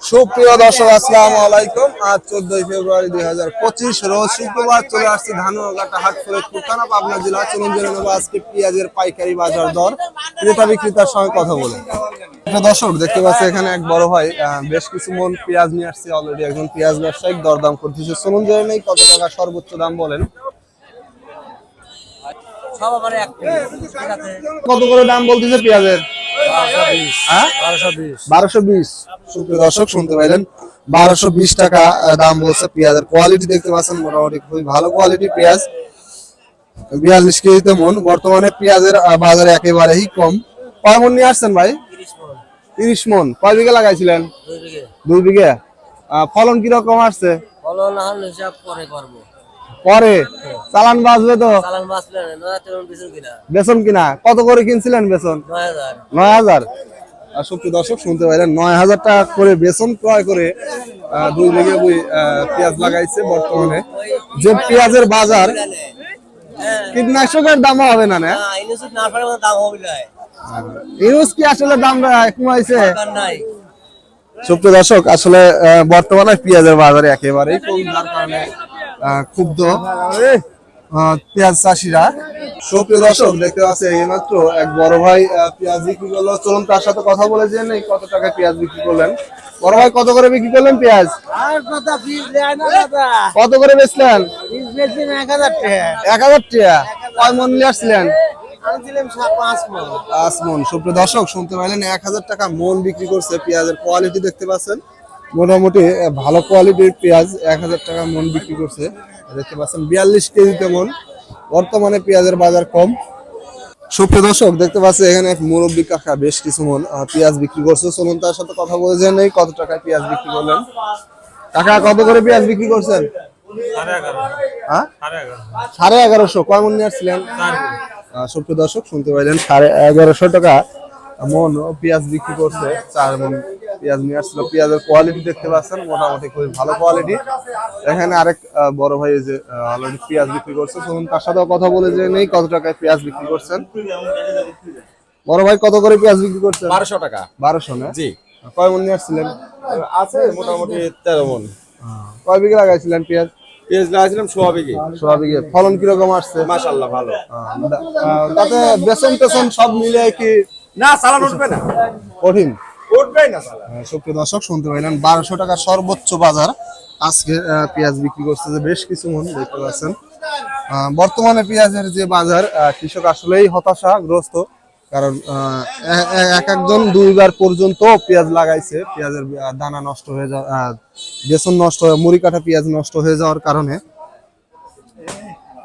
সুপ্রিয় দর্শক আসসালামু আলাইকুম। আজ 14 ফেব্রুয়ারি 2025 রোজ শুক্রবার চলে আসছে ধানুয়াঘাটা হাট ফরিদপুর থানা পাবনা জেলা। চলুন জেনে নেব আজকে পেঁয়াজের পাইকারি বাজার দর, ক্রেতা বিক্রেতার সঙ্গে কথা বলে। দর্শক দেখতে পাচ্ছি এখানে এক বড় ভাই বেশ কিছু মন পেঁয়াজ নিয়ে আসছে অলরেডি। একজন পেঁয়াজ ব্যবসায়িক দরদাম করতেছে। চলুন জেনে নেই কত টাকা সর্বোচ্চ দাম বলেন। কত করে দাম বলতেছে পেঁয়াজের? 1220। সুপ্রিয় দর্শক শুনতে পাইলেন 1220 টাকা দাম বলছে পেঁয়াজের। কোয়ালিটি দেখতে পাচ্ছেন মোটামুটি খুবই ভালো কোয়ালিটি পেঁয়াজ। 42 কেজিতে মন। বর্তমানে পেঁয়াজের বাজারে একেবারেই কম। কয় মন নিয়ে আসছেন ভাই? 30 মন। কয় বিঘা লাগাইছিলেন? 2 বিঘা। ফলন কিরকম আসছে? ফলন হিসাব পরে করবো। পরে চালান বাঁচবে তো? চালান বাঁচবে না, বেচন কিনা। বেচন কিনা কত করে কিনছিলেন বেচন? 9000। সুপ্রিয় দর্শক শুনতে পাইলেন 9000 টাকা করে বেচন ক্রয় করে 2 বিঘা পেঁয়াজ লাগাইছে। বর্তমানে যে পেঁয়াজের বাজার, কীটনাশকের দাম হবে না? ইউজ কি আসলে দাম কমাইছে? সুপ্রিয় দর্শক আসলে বর্তমানে পেঁয়াজের বাজারে একেবারেই কম, যার কারণে ক্ষুব্ধ পেঁয়াজ চাষিরা। সুপ্রিয় দর্শক দেখতে পাচ্ছি এইমাত্র এক বড় ভাই পেঁয়াজ বিক্রি করলো। চলুন তার সাথে কথা বলে জেনে কত টাকা পেঁয়াজ বিক্রি করলেন। বড় ভাই কত করে বিক্রি করলেন পেঁয়াজ? কত করে বেচলেন? 1000 টাকা। কয় মন নিয়ে আসছিলেন? 5 মন। সুপ্রিয় দর্শক শুনতে পাইলেন 1000 টাকা মন বিক্রি করছে। পেঁয়াজের কোয়ালিটি দেখতে পাচ্ছেন মোটামুটি ভালো কোয়ালিটির পেঁয়াজ 1000 টাকা মন বিক্রি করছে। দেখতে পাচ্ছেন 42 কেজিতে মন। বর্তমানে পেঁয়াজের বাজার কম। সুপ্রিয় দর্শক দেখতে পাচ্ছি এখানে এক মুরব্বী কাকা বেশ কিছু মন পেঁয়াজ বিক্রি করছে। চলুন তার সাথে কথা বলে জেনে নেই কত টাকায় পেঁয়াজ বিক্রি করলেন। কাকা কত করে পেঁয়াজ বিক্রি করছেন? 1150। কয় মন নিয়ে আসছিলেন? সুপ্রিয় দর্শক শুনতে পাইলেন 1150 টাকা মন পেঁয়াজ বিক্রি করছে। 4 মন পেঁয়াজ নিয়ে আসছিল। পেঁয়াজের কোয়ালিটি দেখতে পাচ্ছেন মোটামুটি খুবই ভালো কোয়ালিটি। এখানে আরেক বড় ভাই যে অলরেডি পেঁয়াজ বিক্রি করছে। চলুন তার সাথে কথা বলে যে নেই কত টাকায় পেঁয়াজ বিক্রি করছেন। বড় ভাই কত করে পেঁয়াজ বিক্রি করছেন? 1200 টাকা। 1200 না? জি। কয় মন নিয়ে আসছিলেন? আছে মোটামুটি 13 মন। কয় বিঘা লাগাইছিলেন পেঁয়াজ? পেঁয়াজ লাগাইছিলাম 100 বিঘে। 100 বিঘে। ফলন কিরকম আসছে? মাশাআল্লাহ ভালো। তাতে বেচন টেচন সব মিলে কি না চালান উঠবে না? কঠিন উঠবে না চালান। সুপ্রিয় দর্শক শুনতে পাইলেন 1200 টাকা সর্বোচ্চ বাজার আজকে পেঁয়াজ বিক্রি করছে যে বেশ কিছু মন দেখতে পাচ্ছেন। বর্তমানে পেঁয়াজের যে বাজার, কৃষক আসলেই হতাশাগ্রস্ত। কারণ একজন 2 বার পর্যন্ত পেঁয়াজ লাগাইছে, পেঁয়াজের দানা নষ্ট হয়ে যাওয়া, বেচন নষ্ট হয়ে, মুড়ি কাটা পেঁয়াজ নষ্ট হয়ে যাওয়ার কারণে